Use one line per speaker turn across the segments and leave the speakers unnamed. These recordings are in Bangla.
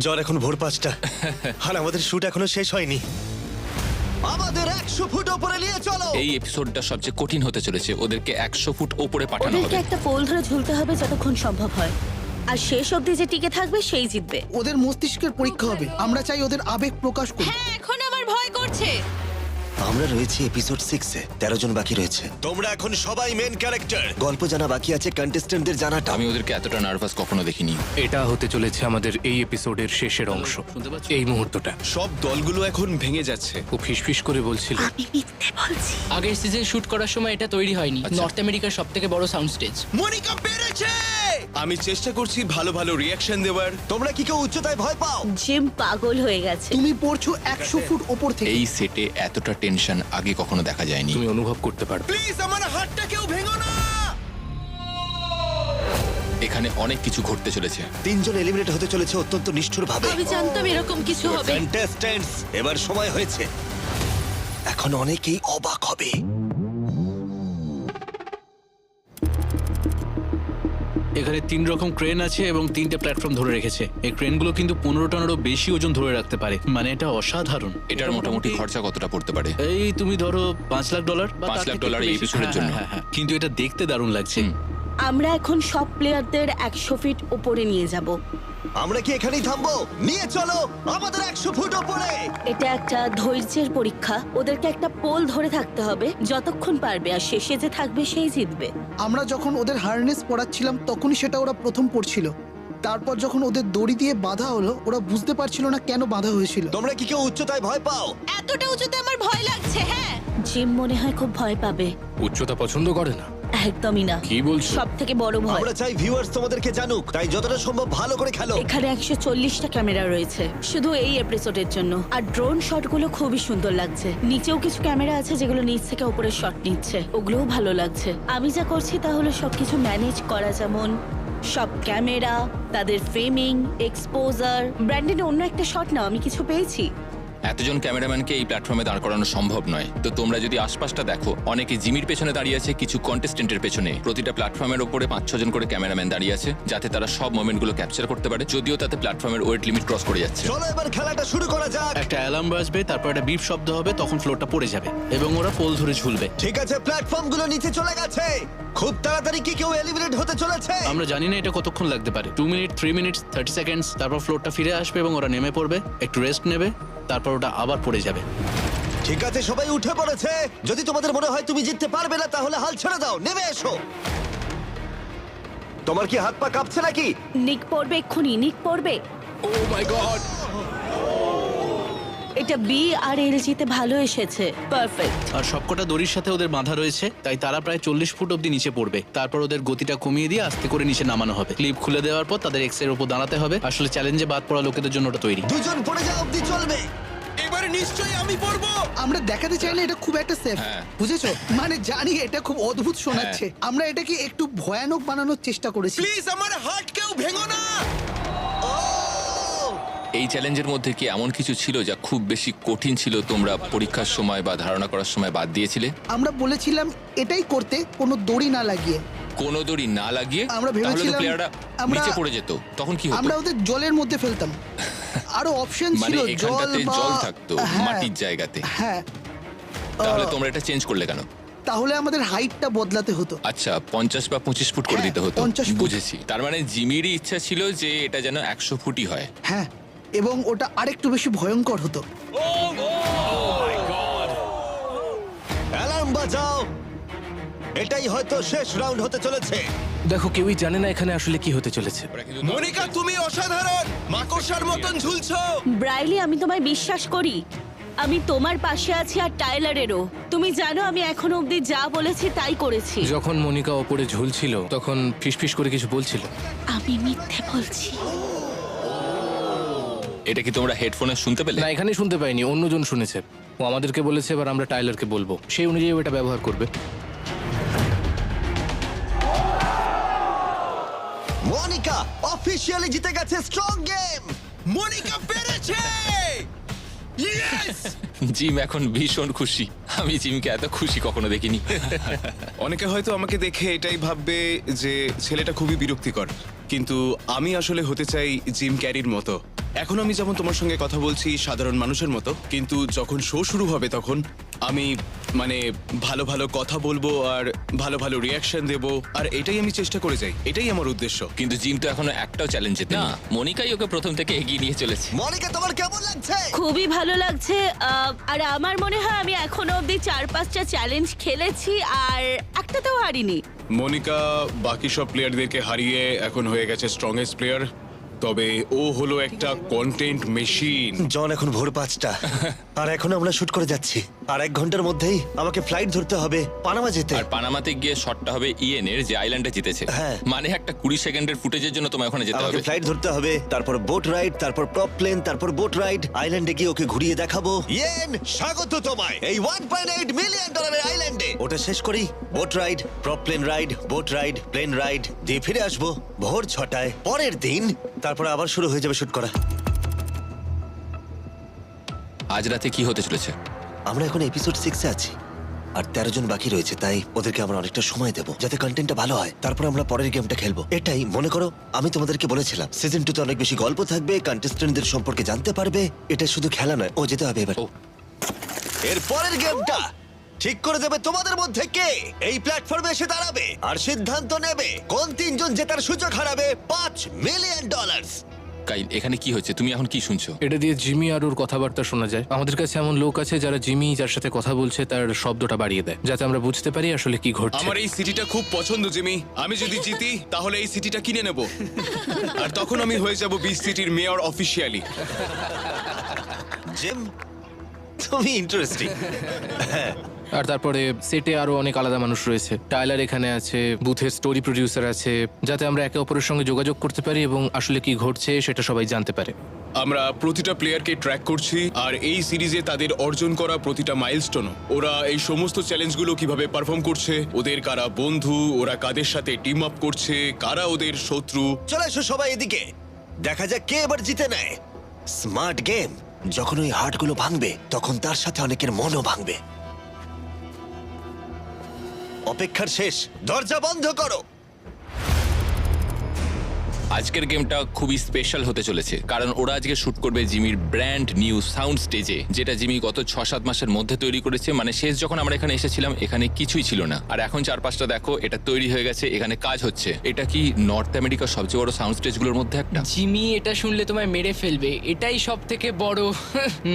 জ্বর এখন ভোর 5টা আর আমাদের শুট এখনো শেষ হয়নি। আমাদের 100 ফুট উপরে নিয়ে চলো।
এই এপিসোডটা সবচেয়ে কঠিন হতে চলেছে। ওদেরকে 100 ফুট উপরে পাঠানো
ওদেরকে
হবে।
একটা পোল ধরে ঝুলতে হবে যতক্ষণ সম্ভব হয়, আর শেষ অবধি যে টিকে থাকবে সেই জিতবে।
ওদের মস্তিষ্কের পরীক্ষা হবে। আমরা চাই ওদের আবেগ প্রকাশ করুক।
হ্যাঁ, এখন আমার ভয় করছে।
আমরা রয়েছি এপিসোড 6-এ, 13 জন বাকি রয়েছে। তোমরা এখন সবাই মেন ক্যারেক্টার। গল্প জানা বাকি আছে কন্টেস্টেন্টদের জানাটা।
আমি ওদেরকে এতটা নার্ভাস কখনো দেখিনি।
এটা হতে চলেছে আমাদের এই এপিসোডের শেষের অংশ। এই মুহূর্তটা
সব দলগুলো এখন ভেঙে যাচ্ছে।
ও ফিসফিস করে বলছিল,
আমি মিথ্যে বলছি।
আগের সিজন শুট করার সময় এটা তৈরি হয়নি।
আচ্ছা।
নর্থ আমেরিকার সবথেকে বড় সাউন্ড স্টেজ।
মনিকা পেরেছে। আমি চেষ্টা করছি ভালো ভালো রিয়াকশন দেওয়ার।
তোমরা কি কেউ উচ্চতায় ভয় পাও?
জিম পাগল হয়ে গেছে।
তুমি পড়ছো 100 ফুট ওপর থেকে।
এই সেটে এতটা টেনশন আগে কখনো দেখা যায়নি।
তুমি অনুভব করতে পারবে।
প্লিজ আমার হাতটা কেউ ভেঙো না।
এখানে অনেক কিছু ঘটতে চলেছে।
3 জন এলিমিনেট হতে চলেছে অত্যন্ত নিষ্ঠুর ভাবে।
আমি জানতাম এরকম কিছু হবে।
কন্টেস্ট্যান্টস, এবার সময় হয়েছে। এখন অনেকেই অবাক হবে।
এখানে 3 রকম ক্রেন আছে এবং 3টে প্ল্যাটফর্ম ধরে রেখেছে। এই ক্রেনগুলো কিন্তু 15 টনেরও বেশি ওজন ধরে রাখতে পারে। মানে এটা অসাধারণ।
এটার মোটামুটি খরচা কতটা পড়তে পারে?
এই তুমি ধরো $5 লাখ বা
$5
তার থেকে
লাখ এই
বেশি।
এপিসোডের জন্য?
হ্যাঁ। কিন্তু এটা দেখতে দারুণ লাগছে।
আমরা এখন সব প্লেয়ারদের 100 ফিট উপরে নিয়ে যাব।
আমরা কি এখানেই থামবো? নিয়ে চলো আমাদের 100 ফুট উপরে।
এটা একটা ধৈর্যের পরীক্ষা। ওদেরকে একটা পোল ধরে থাকতে হবে যতক্ষণ পারবে, আর শেষে যে থাকবে সেই জিতবে।
আমরা যখন ওদের হারনেস পড়াচ্ছিলাম তখনই সেটা ওরা প্রথম পড়ছিল। তারপর যখন ওদের দড়ি দিয়ে বাঁধা হলো, ওরা বুঝতে পারছিল না কেন বাঁধা হয়েছিল।
তোমরা কি কেউ উচ্চতায় ভয় পাও?
এতটা উঁচুতে আমার ভয় লাগছে। হ্যাঁ,
জিম মনে হয় খুব ভয় পাবে।
উচ্চতা পছন্দ করে না।
একদমই না।
কি বলছো?
সব থেকে বড় ভয়।
আমরা চাই ভিউয়ার্স তোমাদেরকে জানুক, তাই যতটা সম্ভব ভালো করে খেলো।
এখানে 140টা ক্যামেরা রয়েছে শুধু এই এপিসোডের জন্য, আর ড্রোন শটগুলো খুবই সুন্দর লাগছে। নিচেও কিছু ক্যামেরা আছে যেগুলো নিচ থেকে উপরে শট নিচ্ছে, ওগুলোও ভালো লাগছে। আমি যা করছি তা হলো সবকিছু ম্যানেজ করা, যেমন সব ক্যামেরা, তাদের ফ্রেমিং, এক্সপোজার। ব্র্যান্ডেন অন্য একটা শট নাও, আমি কিছু পেয়েছি।
এতজন ক্যামেরাম্যানকে এই প্ল্যাটফর্মে দাঁড় করানো সম্ভব নয়। তো তোমরা যদি আশপাশটা দেখো, অনেকে জিমির পেছনে দাঁড়িয়ে আছে, কিছু কন্টেস্টেন্টের পেছনে। প্রতিটা প্ল্যাটফর্মের উপরে 5-6 জন করে ক্যামেরাম্যান দাঁড়িয়ে আছে, যাতে তারা সব মোমেন্টগুলো ক্যাপচার করতে পারে, যদিও তাতে প্ল্যাটফর্মের ওয়েট লিমিট ক্রস করে যাচ্ছে।
চলো এবার খেলাটা শুরু করা যাক।
একটা অ্যালার্ম বাজবে, তারপর একটা বিপ শব্দ হবে, তখন ফ্লোরটা পড়ে যাবে এবং ওরা পোল ধরে ঝুলবে।
ঠিক আছে, প্ল্যাটফর্ম গুলো নিচে চলে গেছে। খুব তাড়াতাড়ি কি কেউ এলিমিনেট হতে চলেছে?
আমরা জানি না এটা কতক্ষণ লাগতে পারে। 2 মিনিট, 3 মিনিট, 30 সেকেন্ডস। তারপর ফ্লোরটা ফিরে আসবে এবং ওরা নেমে পড়বে, একটু রেস্ট নেবে, তারপর ওটা আবার পড়ে যাবে।
ঠিক আছে, সবাই উঠে পড়েছে। যদি তোমাদের মনে হয় তুমি জিততে পারবে না, তাহলে হাল ছেড়ে দাও, নেমে এসো। তোমার কি হাত পা কাঁপছে নাকি?
নিক পড়বে এক্ষুনি, নিক পড়বে।
ও মাই গড!
এটা বি আর এল জিতে ভালো এসেছে, পারফেক্ট।
আর সবকটা দড়ির সাথে ওদের বাঁধা রয়েছে, তাই তারা প্রায় 40 ফুট অব্দি নিচে পড়বে। তারপর ওদের গতিটা কমিয়ে দিয়ে আস্তে করে নিচে নামানো হবে। ক্লিপ খুলে দেওয়ার পর তাদের এক্স এর উপর দাঁড়াতে হবে। আসলে চ্যালেঞ্জে বাদ পড়া লোকেদের জন্য ওটা তৈরি।
দুজন পড়ে যাও অব্দি চলবে।
এবারে নিশ্চয়ই আমি পড়বো।
আমরা দেখাতে চাই না এটা খুব একটা সেফ,
হ্যাঁ।
বুঝেছো? মানে জানি এটা খুব অদ্ভুত শোনাচ্ছে। আমরা এটাকে একটু ভয়ানক বানানোর চেষ্টা করেছি।
প্লিজ আমার হাত কেউ ভেঙো না।
এই চ্যালেঞ্জের মধ্যে কি এমন কিছু ছিল যা খুব বেশি কঠিন ছিল, তোমরা পরীক্ষার সময় বা ধারণা করার সময় বাদ দিয়েছিলে?
আমরা বলেছিলাম এটাই করতে, কোনো দড়ি না লাগিয়ে।
কোনো দড়ি না লাগিয়ে?
আমরা
তাহলে তো
ভেবেছিলাম
প্লেয়াররা
আমরা-
নিচে পড়ে যেত, তখন কি হতো?
আমরা ওদের জলের মধ্যে ফেলতাম। আরো অপশন
মানে
ছিল, জল
এখানটাতে
বা
জল থাকতো,
হ্যাঁ,
মাটির জায়গাতে।
হ্যাঁ।
তাহলে তোমরা এটা চেঞ্জ করলে কেন?
তাহলে আমাদের হাইটটা বদলাতে হতো।
আচ্ছা, 50 বা 25 ফুট করে
হ্যাঁ,
দিতে হতো।
50 ফুট।
বুঝেছি। তার মানে জিমিরই ইচ্ছা ছিল যে এটা যেন 100 ফুটই হয়।
হ্যাঁ, এবং ওটা আরেকটু বেশি ভয়ঙ্কর হতো।
অ্যালার্ম বাজাও। এটাই হয়তো শেষ রাউন্ড হতে চলেছে।
দেখো, কেউই জানে না এখানে আসলে কি হতে চলেছে।
মনিকা তুমি অসাধারণ, মাকড়সার মতন ঝুলছো।
ব্রাইলি, আমি তোমায় বিশ্বাস করি। আমি তোমার পাশে আছি, আর টাইলারেরও। তুমি জানো আমি এখনো অবধি যা বলেছি তাই করেছি।
যখন মনিকা ওপরে ঝুলছিল তখন ফিসফিস করে কিছু বলছিল।
আমি মিথ্যে বলছি।
এটা কি তোমরা হেডফোনে শুনতে পেলে?
না, এখানে শুনতে পাইনি, অন্যজন শুনেছে। ও আমাদেরকে বলেছে, এবার আমরা টাইলারকে বলবো, সেই অনুযায়ী ও এটা ব্যবহার করবে।
মনিকা অফিশিয়ালি জিতে গেছে স্ট্রং গেম।
মনিকা পেরেছে। ইয়েস!
জিম এখন ভীষণ খুশি। আমি জিমকে এত খুশি কখনো দেখিনি।
অনেকে হয়তো আমাকে দেখে এটাই ভাববে যে ছেলেটা খুবই বিরক্তিকর, কিন্তু আমি আসলে হতে চাই জিম ক্যারির মতো। এখন আমি যেমন তোমার সঙ্গে কথা বলছি সাধারণ মানুষের মতো, কিন্তু যখন শো শুরু হবে তখন আমি মানে ভালো ভালো কথা বলবো আর ভালো ভালো রিয়াকশন দেবো, আর এটাই আমি চেষ্টা করে যাই, এটাই আমার উদ্দেশ্য।
কিন্তু জিম তো এখনো একটাও চ্যালেঞ্জ জিতেনি। না, মনিকাই ওকে প্রথম থেকে এগিয়ে নিয়ে চলেছে।
মনিকা তোমার কেমন লাগছে?
খুবই ভালো লাগছে আর আমার মনে হয় আমি এখনো অবধি 4-5টা চ্যালেঞ্জ খেলেছি আর একটাতেও হারিনি।
মনিকা বাকি সব প্লেয়ারদেরকে হারিয়ে এখন হয়ে গেছে স্ট্রংগেস্ট প্লেয়ার, তবে ও হলো একটা কন্টেন্ট মেশিন।
জন এখন ভোর 5টা আর এখন আমরা শুট করে যাচ্ছি, আর 1 ঘন্টার মধ্যেই আমাকে ফ্লাইট ধরতে হবে পানামা যেতে।
আর পানামাতে গিয়ে শটটা হবে ইএন এর, যে আইল্যান্ডে জিতেছে।
হ্যাঁ।
মানে একটা 20 সেকেন্ডের ফুটেজের জন্য তোমায় ওখানে যেতে
আমাকে
হবে।
ফ্লাইট ধরতে হবে, তারপর বোট রাইড, তারপর প্রপ প্লেন, তারপর বোট রাইড, আইল্যান্ডে গিয়ে ওকে ঘুরিয়ে দেখাবো। ইয়েন, স্বাগত তোমায় এই $1.8 মিলিয়ন আইল্যান্ডে। ওটা শেষ করি, boat ride, prop plane ride, boat ride, plane ride দিয়ে ফিরে আসবো ভোর 6টায় পরের দিন। তারপর আবার শুরু হয়ে যাবে শুট করা।
আজ রাতে কি হতে চলেছে?
আমরা এখন এপিসোড 6-এ আছি আর 13 জন বাকি রয়েছে, তাই ওদেরকে আমরা অনেকটা সময় দেবো যাতে কন্টেন্টটা ভালো হয়। তারপর আমরা পরের গেমটা খেলবো। এটাই মনে করো, আমি তোমাদেরকে বলেছিলাম সিজন 2-তে অনেক বেশি গল্প থাকবে, কন্টেস্টেন্টদের সম্পর্কে জানতে পারবে। এটা শুধু খেলা নয়, ও যেতে হবে এবার।
ও।
এর পরের গেমটা ঠিক করে দেবে তোমাদের মধ্যে কে এই প্ল্যাটফর্মে এসে দাঁড়াবে আর সিদ্ধান্ত নেবে কোন 3 জন জেতার সুযোগ হারাবে $5 মিলিয়ন।
কাইল, এখানে কি হচ্ছে? তুমি এখন কি শুনছো?
এটা দিয়ে জিমি আর ওর কথাবার্তা শোনা যায়। আমাদের কাছে এমন লোক আছে যারা জিমি যার সাথে কথা বলছে তার শব্দটা বাড়িয়ে দেয়, যাতে আমরা বুঝতে পারি আসলে কি ঘটছে।
আমার এই সিটিটা খুব পছন্দ জিমি, আমি যদি জিতি তাহলে এই সিটিটা কিনে নেব, আর তখন আমি হয়ে যাব বিচ সিটির মেয়র অফিসিয়ালি।
জিম, তুমি ইন্টারেস্টিং।
আর তারপরে সেটে আরো অনেক আলাদা মানুষ রয়েছে। টাইলার এখানে আছে, বুথের স্টোরি প্রডিউসার আছে, যাতে আমরা একে অপরের সঙ্গে যোগাযোগ করতে পারি এবং আসলে কি ঘটছে সেটা সবাই জানতে পারে।
আমরা প্রতিটা প্লেয়ারকে ট্র্যাক করছি, আর এই সিরিজে তাদের অর্জন করা প্রতিটা মাইলস্টোন, ওরা এই সমস্ত চ্যালেঞ্জগুলো কিভাবে পারফর্ম করছে, ওদের কারা বন্ধু, ওরা কাদের সাথে টিম আপ করছে, কারা ওদের শত্রু।
চলে এসো সবাই এদিকে, দেখা যাক কে এবার জিতে নেয়। স্মার্ট গেম, যখন ওই হার্টগুলো ভাঙবে তখন তার সাথে অনেকের মনও ভাঙবে। অপেক্ষার শেষ, দরজা বন্ধ করো।
আজকের গেমটা খুবই স্পেশাল হতে চলেছে, কারণ ওরা আজকে শুট করবে জিমির ব্র্যান্ড নিউ সাউন্ড স্টেজে, যেটা জিমি গত 6-7 মাসের মধ্যে তৈরি করেছে। মানে শেষ যখন আমরা এখানে এসেছিলাম এখানে কিছুই ছিল না, আর এখন চারপাশটা দেখো, এটা তৈরি হয়ে গেছে, এখানে কাজ হচ্ছে। এটা কি নর্থ আমেরিকার সবচেয়ে বড় সাউন্ড স্টেজগুলোর মধ্যে একটা?
জিমি এটা শুনলে তোমায় মেরে ফেলবে। এটাই সব থেকে বড়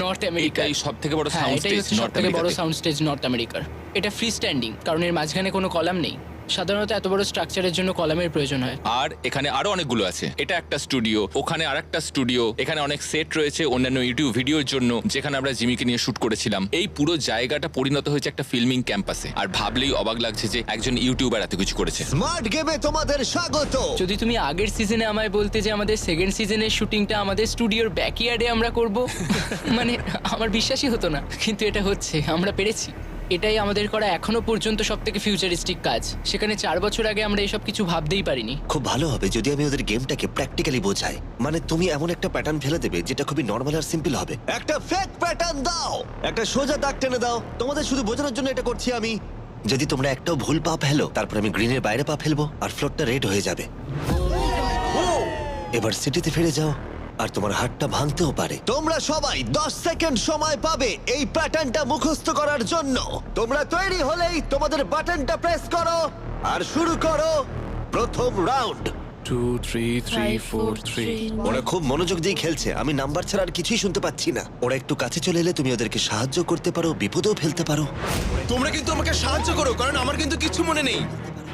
নর্থ আমেরিকা।
এটাই সব থেকে বড়
হ্যাঁ,
সাউন্ড
এটাই
স্টেজ
হচ্ছে সব
নর্থ
থেকে বড়
আমেরিকাতে।
সাউন্ড স্টেজ নর্থ আমেরিকার। এটা ফ্রি স্ট্যান্ডিং, কারণ এর মাঝখানে কোনো কলাম নেই। সাধারণত এত বড় স্ট্রাকচারের জন্য কলামের প্রয়োজন হয়।
আর এখানে আরো অনেকগুলো আছে। এটা একটা স্টুডিও, ওখানে আরেকটা স্টুডিও, এখানে অনেক সেট রয়েছে অন্যান্য ইউটিউব ভিডিওর জন্য, যেখানে আমরা জিমিকে নিয়ে শুট করেছিলাম। এই পুরো জায়গাটা পরিণত হয়েছে একটা ফিল্মিং ক্যাম্পাসে, আর ভাবলেই অবাক লাগছে যে একজন ইউটিউবার এত কিছু করেছে।
স্মার্ট গেমে তোমাদের স্বাগত।
যদি তুমি আগের সিজনে আমায় বলতে যে আমাদের সেকেন্ড সিজনের শুটিংটা আমাদের স্টুডিওর ব্যাকইয়ার্ডে আমরা করব, মানে আমার বিশ্বাসই হতো না, কিন্তু এটা হচ্ছে, আমরা পেরেছি। এটাই আমাদের করা এখনো পর্যন্ত সব থেকে ফিউচারিস্টিক কাজ। সেখানে 4 বছর আগে আমরা এসব কিছু ভাবতেই পারিনি।
খুব ভালো হবে যদি আমি ওদের গেমটাকে প্র্যাকটিক্যালি বোঝাই। মানে তুমি এমন একটা প্যাটার্ন ফেলে দেবে যেটা খুবই নর্মাল আর সিম্পল হবে। একটা ফেক প্যাটার্ন দাও, একটা সোজা দাগ টেনে দাও। তোমাদের শুধু বোঝানোর জন্য এটা করছি আমি। যদি তোমরা একটাও ভুল পা ফেলো, তারপর আমি গ্রিনের বাইরে পা ফেলবো আর ফ্লোরটা রেড হয়ে যাবে। এবার সিটিতে ফিরে যাও, আর তোমার হাতটা ভাঙতেও পারে। তোমরা সবাই 10 সেকেন্ড সময় পাবে এই প্যাটার্নটা মুখস্থ করার জন্য। তোমরা তৈরি হলেই তোমাদের বাটনটা প্রেস করো আর শুরু করো প্রথম রাউন্ড।
2 3 3 4 3।
ওরা খুব মনোযোগ দিয়ে খেলছে, আমি নাম্বার ছাড়া আর কিছুই শুনতে পাচ্ছি না। ওরা একটু কাছে চলে এলে তুমি ওদেরকে সাহায্য করতে পারো, বিপদেও ফেলতে পারো।
তোমরা কিন্তু আমাকে সাহায্য করো, কারণ আমার কিন্তু কিছু মনে নেই।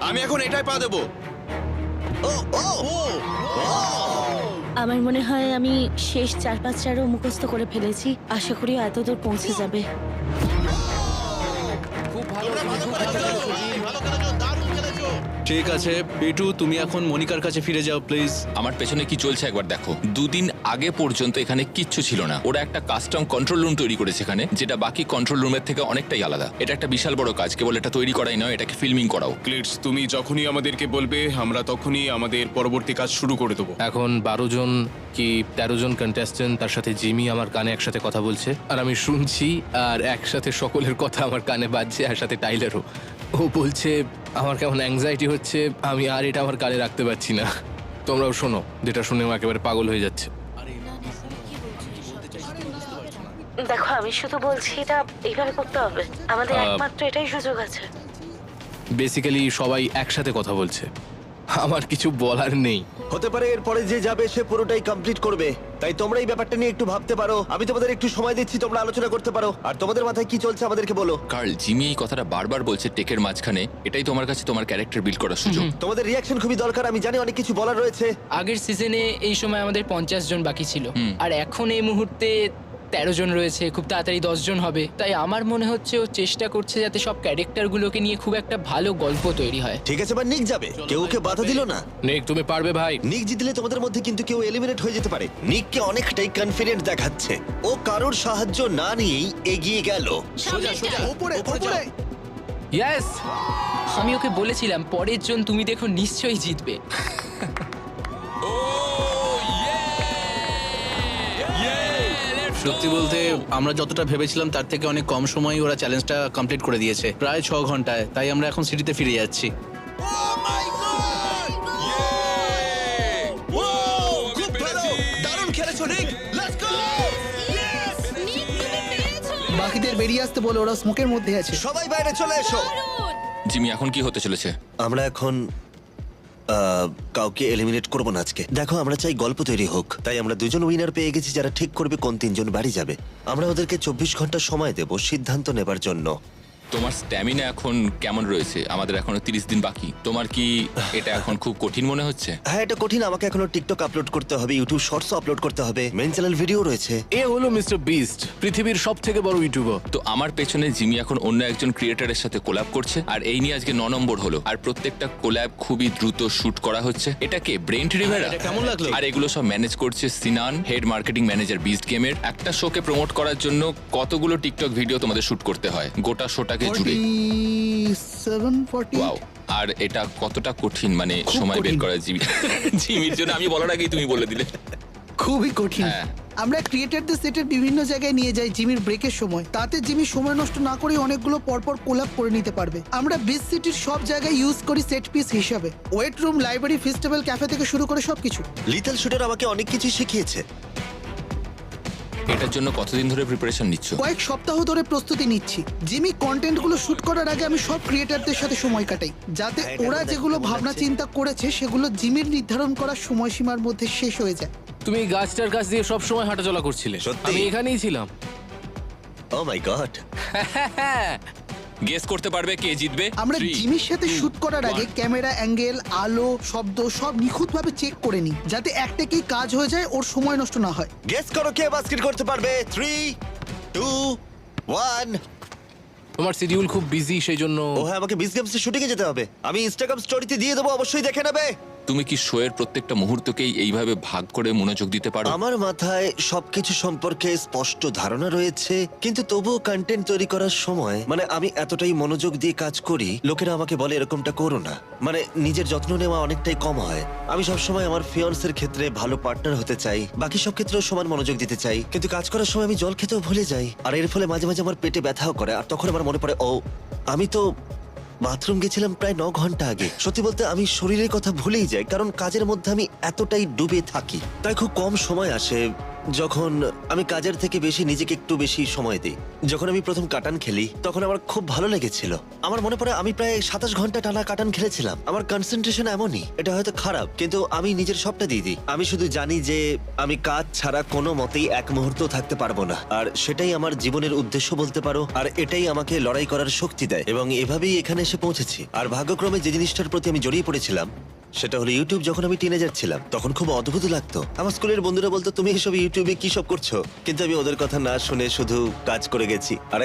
আমি এখন এটাই পা দেবো।
ও ও ও
আমার মনে হয় আমি শেষ 4-5টারও মুখস্থ করে ফেলেছি। আশা করি এতদূর পৌঁছে যাবে।
ঠিক আছে পেটু, তুমি এখন মনিকার কাছে ফিরে যাও প্লিজ।
আমার পেছনে কি চলছে একবার দেখো। 2 দিন আগে পর্যন্ত এখানে কিচ্ছু ছিল না। ওরা একটা কাস্টম কন্ট্রোল রুম তৈরি করেছে এখানে, যেটা বাকি কন্ট্রোল রুমের থেকে অনেকটাই আলাদা। এটা একটা বিশাল বড় কাজ, কেবল এটা তৈরি করাই নয়, এটাকে ফিল্মিং করাও।
ক্লিটস, তুমি যখনই আমাদেরকে বলবে আমরা তখনই আমাদের পরবর্তী কাজ শুরু করে দেবো।
এখন 12 জন কি 13 জন কন্টেস্টেন্ট, তার সাথে জিমি আমার কানে একসাথে কথা বলছে, আর আমি শুনছি, আর একসাথে সকলের কথা আমার কানে বাজছে, আর সাথে টাইলারও। ও বলছে আমার কেমন অ্যাংজাইটি হচ্ছে, আমি আর এটা আমার কানে রাখতে পারছি না। তোমরাও শোনো, যেটা শুনে ও একেবারে পাগল হয়ে যাচ্ছে।
দেখো আমি শুধু বলছি এটা এইভাবে করতে হবে, আমাদের একমাত্র এটাই সুযোগ আছে।
বেসিক্যালি সবাই একসাথে কথা বলছে, আমার কিছু বলার নেই।
হতে পারে এরপরে যে যাবে সে পুরোটাই কমপ্লিট করবে, তাই তোমরা এই ব্যাপারটা নিয়ে একটু ভাবতে পারো। আমি তোমাদের একটু সময় দিচ্ছি, তোমরা আলোচনা করতে পারো। আর তোমাদের মাথায় কি চলছে আমাদেরকে বলো।
কার্ল, জিমি এই কথাটা বারবার বলছে টেকের মাঝখানে, এটাই তোমার কাছে তোমার ক্যারেক্টার বিল্ড করার সুযোগ।
তোমাদের রিয়াকশন খুবই দরকার, আমি জানি অনেক কিছু বলার রয়েছে।
আগের সিজনে এই সময় আমাদের 50 জন বাকি ছিল, আর এখন এই মুহূর্তে 13 জন রয়েছে, খুব তাড়াতাড়ি 10 জন হবে। তাই আমার মনে হচ্ছে ও চেষ্টা করছে যাতে সব ক্যারেক্টারগুলোকে নিয়ে খুব একটা ভালো গল্প তৈরি হয়।
ঠিক আছে, এবার নিক যাবে, কেউ ওকে বাধা দিল না।
নেক, তুমি পারবে ভাই।
নিক জিতলে তোমাদের মধ্যে কিন্তু কেউ এলিমিনেট হয়ে যেতে পারে। নিককে অনেকটাই কনফিডেন্ট দেখাচ্ছে, ও কারোর সাহায্য না নিয়েই এগিয়ে গেল।
ওপরে ওপরে
ইয়েস,
আমি ওকে বলেছিলাম পরের জন তুমি দেখো নিশ্চয়ই জিতবে।
সত্যি বলতে আমরা যতটা ভেবেছিলাম তার থেকে অনেক কম সময়ে ওরা চ্যালেঞ্জটা কমপ্লিট করে দিয়েছে, প্রায় 6 ঘন্টায়। তাই আমরা এখন সিটিতে ফিরে যাচ্ছি।
খুব ভালো, দারুণ খেলেছো নিক, লেটস গো!
বাকিদের বেরিয়ে আসতে বলে, ওরা স্মোকের মধ্যে আছে।
সবাই বাইরে চলে এসো।
জিমি, এখন কি হতে চলেছে?
আমরা এখন কাউকে এলিমিনেট করবো না আজকে। দেখো, আমরা চাই গল্প তৈরি হোক, তাই আমরা দুজন উইনার পেয়ে গেছি যারা ঠিক করবে কোন 3 জন বাড়ি যাবে। আমরা ওদেরকে 24 ঘন্টা সময় দেব সিদ্ধান্ত নেবার জন্য।
তোমার স্ট্যামিনা এখন কেমন রয়েছে? আমাদের এখনো 30 দিন বাকি। তোমার কি এটা এখন খুব কঠিন মনে হচ্ছে?
হ্যাঁ, এটা কঠিন। আমাকে এখনো টিকটক আপলোড করতে হবে, ইউটিউব শর্টস আপলোড করতে হবে, মেন চ্যানেল ভিডিও রয়েছে।
এ হলো মিস্টার বিস্ট, পৃথিবীর সবথেকে বড় ইউটিউবার।
তো আমার পেছনে জিমি এখন অন্য একজন ক্রিয়েটারের সাথে কোল্যাব করছে, আর এই নিয়ে আজকে 9 নম্বর হলো। আর প্রত্যেকটা কোল্যাব খুবই দ্রুত শুট করা হচ্ছে। এটাকে ব্রেন্ট রিভেরা,
এটা কেমন লাগলো?
আর এগুলো সব ম্যানেজ করছে সিনান, হেড মার্কেটিং ম্যানেজার বিস্ট গেমের। একটা শোকে প্রমোট করার জন্য কতগুলো টিকটক ভিডিও তোমাদের শুট করতে হয় গোটা শোটাকে জুড়ে।
47-40
ওয়াও! আর এটা কতটা কঠিন, মানে
খুব
সময় বের
কঠিন।
করা জিমির জন্য আমি বলার আগেই তুমি বলে দিলে।
খুবই কঠিন।
হ্যাঁ।
আমরা ক্রিয়েটারদের সেটের বিভিন্ন জায়গায় নিয়ে যাই জিমির ব্রেকের সময়, তাতে জিমি সময় নষ্ট না করে অনেকগুলো পরপর কোলাপ করে নিতে পারবে। আমরা বিচ সিটির সব জায়গায় ইউজ করি সেট পিস হিসাবে, wait room, library, festival, cafe থেকে শুরু করে সবকিছু।
লিটল শুটার আমাকে অনেক কিছু শিখিয়েছে।
এটার জন্য কতদিন ধরে প্রিপারেশন নিচ্ছ?
কয়েক সপ্তাহ ধরে প্রস্তুতি নিচ্ছি। জিমি কন্টেন্টগুলো শুট করার আগে আমি সব ক্রিয়েটারদের সাথে সময় কাটাই, যাতে
হ্যাঁ, এটা
ওরা
দেখতে
যেগুলো
কেমন
ভাবনা
লাগছে?
চিন্তা করেছে সেগুলো জিমির নির্ধারণ করা সময়সীমার মধ্যে শেষ হয়ে যায়।
তুমি এই গাছটার কাছ দিয়ে সব সময় হাঁটাচলা করছিলে।
সত্যি?
আমি এখানেই ছিলাম।
ও মাই গড!
গেস করতে পারবে কে জিতবে?
আমরা
3,
জিমির সাথে
2,
শুট করার আগে
1
ক্যামেরা অ্যাঙ্গেল, আলো, শব্দ সব নিখুঁতভাবে চেক করে নিই, যাতে একটা কি কাজ হয়ে যায়, ওর সময় নষ্ট না হয়।
গেস করো কে বাস্কেট করতে পারবে। 3, 2, 1।
তোমার শিডিউল খুব বিজি, সেই জন্য
ও হ্যাঁ, আমাকে বিস গেমস শুটিং এ যেতে হবে। আমি ইনস্টাগ্রাম স্টোরিতে দিয়ে দেবো, অবশ্যই দেখে নেবে।
তুমি কি শোয়ের প্রত্যেকটা মুহূর্তকেই এইভাবে ভাগ করে মনোযোগ দিতে পারো?
আমার মাথায় সবকিছু সম্পর্কে স্পষ্ট ধারণা রয়েছে, কিন্তু তবুও কন্টেন্ট তৈরি করার সময় মানে আমি এতটাই মনোযোগ দিয়ে কাজ করি, লোকেরা আমাকে বলে এরকমটা করো না। মানে নিজের যত্ন নেওয়া অনেকটাই কম হয়। আমি সবসময় আমার ফিয়ান্সের ক্ষেত্রে ভালো পার্টনার হতে চাই, বাকি সব ক্ষেত্রেও সমান মনোযোগ দিতে চাই, কিন্তু কাজ করার সময় আমি জল খেতেও ভুলে যাই। আর এর ফলে মাঝে মাঝে আমার পেটে ব্যথাও করে। আর তখন আমার মনে পড়ে, ও আমি তো বাথরুম গেছিলাম প্রায় 9 ঘন্টা আগে। সত্যি বলতে আমি শরীরের কথা ভুলেই যাই, কারণ কাজের মধ্যে আমি এতটাই ডুবে থাকি। তাই খুব কম সময় আসে যখন আমি কাজের থেকে বেশি নিজেকে একটু বেশি সময় দিই। যখন আমি প্রথম কাটান খেলি তখন আমার খুব ভালো লেগেছিল। আমার মনে পড়ে আমি প্রায় 27 ঘন্টা টানা কাটান খেলেছিলাম। আমার কনসেন্ট্রেশন এমনই, এটা হয়তো খারাপ, কিন্তু আমি নিজের সবটা দিয়ে দিই। আমি শুধু জানি যে আমি কাজ ছাড়া কোনো মতেই এক মুহূর্ত থাকতে পারবো না, আর সেটাই আমার জীবনের উদ্দেশ্য বলতে পারো। আর এটাই আমাকে লড়াই করার শক্তি দেয়, এবং এভাবেই এখানে এসে পৌঁছেছি। আর ভাগ্যক্রমে যে জিনিসটার প্রতি আমি জড়িয়ে পড়েছিলাম সেটা হলো ইউটিউব। যখন আমি টিনেজার ছিলাম তখন খুব অদ্ভুত লাগতো। আমার স্কুলের বন্ধুরা বলতো, তুমি এসব ইউটিউবে কি সব করছো, কিন্তু আমি ওদের কথা না শুনে শুধু কাজ করে গেছি। আর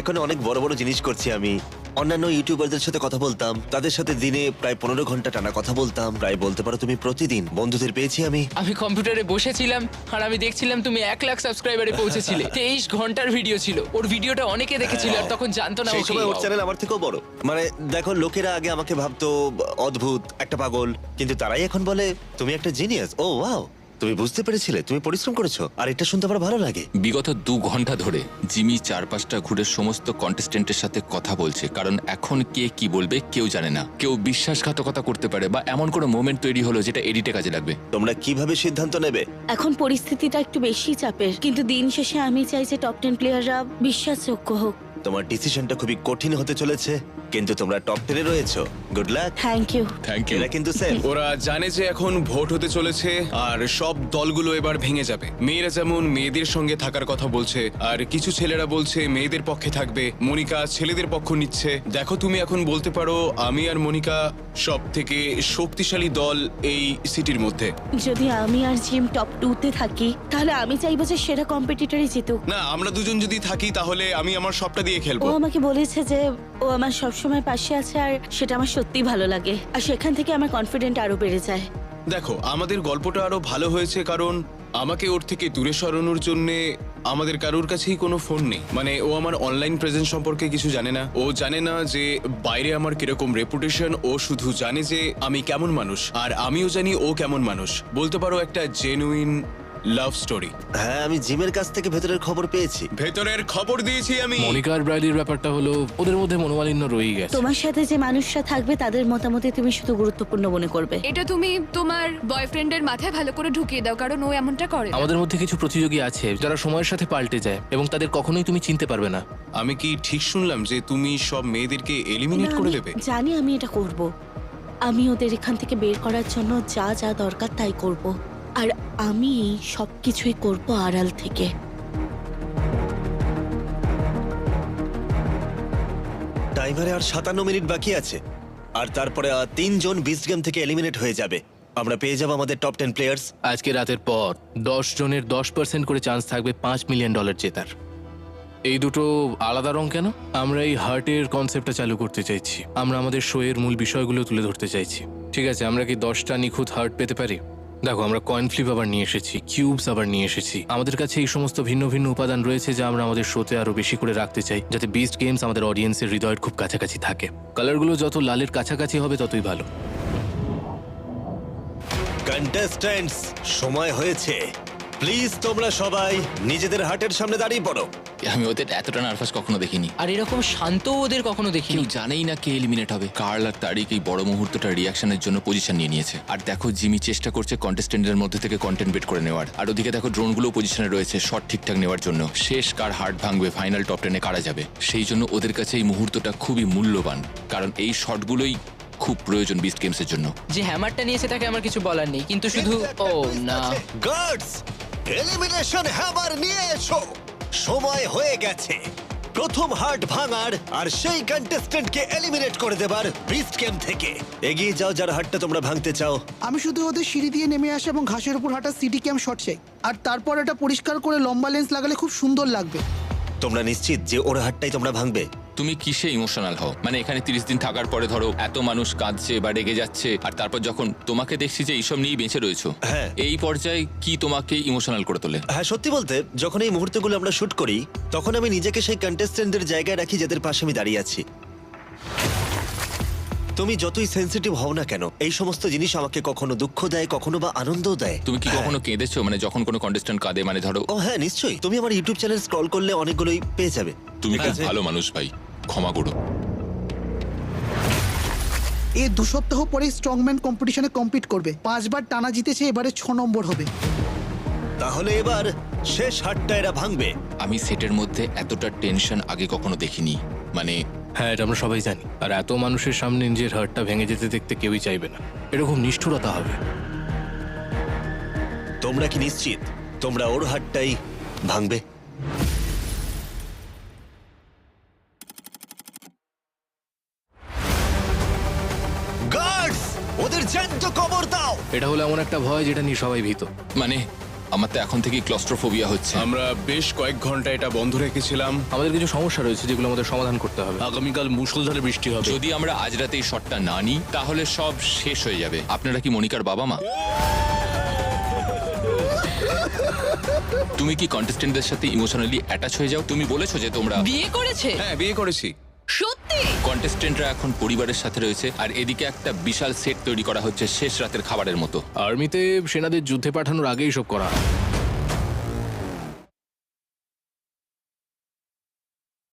এখন অনেক বড় বড় জিনিস করছি আমি। অন্যান্য ইউটিউবারদের সাথে কথা বলতাম, তাদের সাথে দিনে প্রায় 15 ঘন্টা টানা কথা বলতাম। প্রায় বলতে পারো তুমি প্রতিদিন। বন্ধুদের পেয়েছি আমি।
আমি কম্পিউটারে বসেছিলাম আর আমি দেখছিলাম তুমি 1 লাখ সাবস্ক্রাইবারে পৌঁছেছিলে। 23 ঘন্টার ভিডিও ছিল। ওর ভিডিওটা অনেকে দেখেছিল আর তখন জানতো না
সেই
ওকে।
সময় ওর চ্যানেল আমার থেকেও বড়। মানে দেখো, লোকেরা আগে আমাকে ভাবতো অদ্ভুত, একটা পাগল, কিন্তু তারাই এখন বলে তুমি একটা জিনিয়াস। ও ওয়াও! তুমি বুঝতে পেরেছিলে, তুমি পরিশ্রম করেছো, আর এটা শুনতে আমার ভালো লাগে।
বিগত 2 ঘন্টা ধরে জিমি চারপাশটা ঘুরে সমস্ত কন্টেস্টেন্টের সাথে কথা বলছে, কারণ এখন কে কি বলবে কেউ জানে না। কেউ বিশ্বাসঘাতকতা করতে পারে বা এমন কোনো মোমেন্ট তৈরি হলো যেটা এডিটে কাজে লাগবে।
তোমরা কিভাবে সিদ্ধান্ত নেবে?
এখন পরিস্থিতিটা একটু বেশি চাপের, কিন্তু দিন শেষে আমি চাই যে টপ 10 প্লেয়াররা বিশ্বাসযোগ্য হোক।
তোমার ডিসিশনটা খুবই কঠিন হতে চলেছে, কিন্তু তোমরা টপ 10 এ রয়েছো। Good luck.
Thank you.
Thank you.
এরা কিন্তু সেম।
ওরা জানে যে এখন ভোট হতে চলেছে আর সব দলগুলো এবার ভেঙে যাবে। মেয়েরা যেমন মেয়েদের সঙ্গে থাকার কথা বলছে, আর কিছু ছেলেরা বলছে মেয়েদের পক্ষে থাকবে, মনিকা ছেলেদের পক্ষ নিচ্ছে। দেখো, তুমি এখন বলতে পারো আমি আর মনিকা সব থেকে শক্তিশালী দল এই সিটির মধ্যে।
যদি আমি আর জিম টপ 2 তে থাকি, তাহলে আমি চাইবো যে সেরা কম্পিটিটরই জিতুক।
না, আমরা দুজন যদি থাকি তাহলে আমি আমার সবটা দিয়ে
ও
খেলবো।
আমাকে বলেছে যে ও আমার সবসময় পাশে আছে, আর সেটা আমার সত্যিই ভালো লাগে, আর সেখান থেকে আমার কনফিডেন্ট আরো বেড়ে যায়।
দেখো, আমাদের গল্পটা আরো ভালো হয়েছে কারণ আমাকে ওর থেকে দূরে সরানোর জন্য আমাদের কারোর কাছেই কোনো ফোন নেই। মানে ও আমার অনলাইন প্রেজেন্স সম্পর্কে কিছু জানে না, ও জানে না যে বাইরে আমার কিরকম রেপুটেশন। ও শুধু জানে যে আমি কেমন মানুষ, আর আমিও জানি ও কেমন মানুষ। বলতে পারো একটা জেনুইন লাভ স্টোরি।
হ্যাঁ, আমি জিমের কাছ থেকে ভেতরের খবর পেয়েছি।
ভেতরের খবর দিয়েছি আমি।
মনিকা আর ব্রাইলির ব্যাপারটা হলো ওদের মধ্যে মনোমালিন্য রয়েই গেছে।
তোমার সাথে যে মানুষরা থাকবে তাদের মতামতে তুমি শুধু গুরুত্বপূর্ণ মনে করবে।
এটা তুমি তোমার বয়ফ্রেন্ডের মাথায় ভালো করে ঢুকিয়ে দাও, কারণ ও এমনটা করে না।
আমাদের মধ্যে কিছু প্রতিযোগী আছে যারা সময়ের সাথে পাল্টে যায় এবং তাদের কখনোই তুমি চিনতে পারবে না।
আমি কি ঠিক শুনলাম যে তুমি সব মেয়েদেরকে এলিমিনেট
না,
করে
আমি
দেবে?
জানি আমি এটা করব। আমি ওদের এখান থেকে বের করার জন্য যা যা দরকার তাই করব, আর আমি সবকিছুই করব আড়াল থেকে।
টাইমারে আর 57 মিনিট বাকি আছে, আর তারপরে 3 জন বিস্ট গেম থেকে এলিমিনেট হয়ে যাবে। আমরা পেয়ে যাবো আমাদের টপ 10 প্লেয়ার্স।
আজকে রাতের পর 10 জনের 10% করে চান্স থাকবে $5 মিলিয়ন জেতার। এই দুটো আলাদা রং কেন? আমরা এই হার্টের কনসেপ্টটা চালু করতে চাইছি। আমরা আমাদের শো এর মূল বিষয়গুলো তুলে ধরতে চাইছি। ঠিক আছে, আমরা কি 10টা নিখুঁত হার্ট পেতে পারি? দেখো, আমরা কয়েন ফ্লিপ আবার নিয়ে এসেছি, কিউবস আবার নিয়ে এসেছি। আমাদের কাছে এই সমস্ত ভিন্ন ভিন্ন উপাদান রয়েছে যা আমরা আমাদের শোতে আরো বেশি করে রাখতে চাই, যাতে বিস্ট গেমস আমাদের অডিয়েন্সের হৃদয়ের খুব কাছাকাছি থাকে। কালারগুলো যত লালের কাছাকাছি হবে ততই ভালো।
কন্টেস্ট্যান্টস, সময় হয়েছে। প্লিজ তোমরা সবাই নিজেদের হার্টের সামনে দাঁড়িয়ে পড়ো।
আমি ওদের এতটা নার্ভাস কখনো দেখিনি।
আর এরকম শান্ত ওদের কখনো দেখিনি।
কেউ জানেই না কে এলিমিনেট হবে। কার্ল আর তারিক এই বড় মুহূর্তটা রিয়াকশনের জন্য পজিশন নিয়ে নিয়েছে। আর দেখো, জিমি চেষ্টা করছে কন্টেস্টেন্টের মধ্যে থেকে কন্টেন্ট বেট করে নেওয়ার। আর ওদিকে দেখো, ড্রোনগুলো পজিশনে রয়েছে শট ঠিকঠাক নেওয়ার জন্য। শেষ কার হার্ট ভাঙবে, ফাইনাল টপ 10 এ কারা যাবে, সেই জন্য ওদের কাছে এই মুহূর্তটা খুবই মূল্যবান, কারণ এই শটগুলোই খুব প্রয়োজন বিস্ট গেমসের জন্য।
যে হ্যামারটা নিয়েছে তাকে আমার কিছু বলার নেই, কিন্তু শুধু ও না।
গার্ডস, এলিমিনেশন হ্যামার নিয়ে এসো। সময় হয়ে গেছে প্রথম হার্ট ভাঙার আর সেই কন্টেস্ট্যান্টকে এলিমিনেট করে দেবার বিস্ট গেম থেকে। এগিয়ে যাও যার হার্টটা তোমরা ভাঙতে চাও।
আমি শুধু ওদের সিঁড়ি দিয়ে নেমে আসা এবং ঘাসের উপর হাঁটা সিটি ক্যাম শট চাই, আর তারপর এটা পরিষ্কার করে লম্বা লেন্স লাগালে খুব সুন্দর লাগবে।
তোমরা নিশ্চিত যে ওর হার্টটাই তোমরা ভাঙবে?
তুমি কিসে ইমোশনাল হও? মানে এখানে 30 দিন থাকার পরে ধরো এত মানুষ কাঁদছে বা রেগে যাচ্ছে, আর তারপর যখন তোমাকে দেখছি যে এইসব নিয়েই বেঁচে রয়েছো,
হ্যাঁ।
এই পর্যায়ে কি তোমাকে ইমোশনাল করে তোলে?
হ্যাঁ, সত্যি বলতে যখন এই মুহূর্তগুলো আমরা শুট করি তখন আমি নিজেকে সেই কন্টেস্ট্যান্টদের জায়গায় রাখি যাদের পাশে আমি দাঁড়িয়ে আছি। তুমি যতই সেনসিটিভ হও না কেন, এই সমস্ত জিনিস আমাকে কখনো দুঃখ দেয়, কখনো বা আনন্দও দেয়।
তুমি কি
হ্যাঁ।
কখনো কেঁদেছো? মানে যখন কোনো কন্টেস্ট্যান্ট কাঁদে, মানে ধরো।
ও হ্যাঁ, নিশ্চয়ই। তুমি আমার ইউটিউব চ্যানেল স্ক্রল করলে অনেকগুলোই পেয়ে যাবে।
তুমি খুব
হ্যাঁ।
ভালো মানুষ ভাই, ক্ষমা করো।
এই 2 সপ্তাহ পরে স্ট্রংম্যান কম্পিটিশনে কম্পিট করবে। 5 বার টানা জিতেছে, এবারে 6 নম্বর হবে।
তাহলে এবার শেষ হাতটা এরা ভাঙবে।
আমি সেটের মধ্যে এতটা টেনশন আগে কখনো দেখিনি। মানে
হ্যাঁ, এটা আমরা সবাই জানি। আর এত মানুষের সামনে নিজের হার্টটা ভেঙে যেতে দেখতে কেউই চাইবে না। এরকম নিষ্ঠুরতা হবে।
তোমরা কি নিশ্চিত তোমরা ওর হাতটাই ভাঙবে? গার্ডস, ওদের জ্যান্ত কবর দাও।
এটা হলো এমন একটা ভয় যেটা নিয়ে সবাই ভীত।
মানে আমার তো এখন থেকেই ক্লস্ট্রোফোবিয়া হচ্ছে।
আমরা বেশ কয়েক ঘন্টা এটা বন্ধ রেখেছিলাম।
আমাদের কিছু সমস্যা রয়েছে যেগুলো আমাদের সমাধান করতে হবে। আগামীকাল মুষলধারে বৃষ্টি হবে।
যদি আমরা আজ রাতে এই শটটা না নিই তাহলে সব শেষ হয়ে যাবে। আপনারা কি মনিকার বাবা মা? তুমি কি কন্টেস্টেন্টদের সাথে ইমোশনালি অ্যাটাচ হয়ে যাও? তুমি বলেছো যে তোমরা
বিয়ে করেছে?
হ্যাঁ, বিয়ে করেছি।
সত্যি?
কন্টেস্টেন্টরা এখন পরিবারের সাথে রয়েছে আর এদিকে একটা বিশাল সেট তৈরি করা হচ্ছে শেষ রাতের খাবারের মতো।
আর্মিতে সেনাদের যুদ্ধে পাঠানোর আগেই সব করা হয়।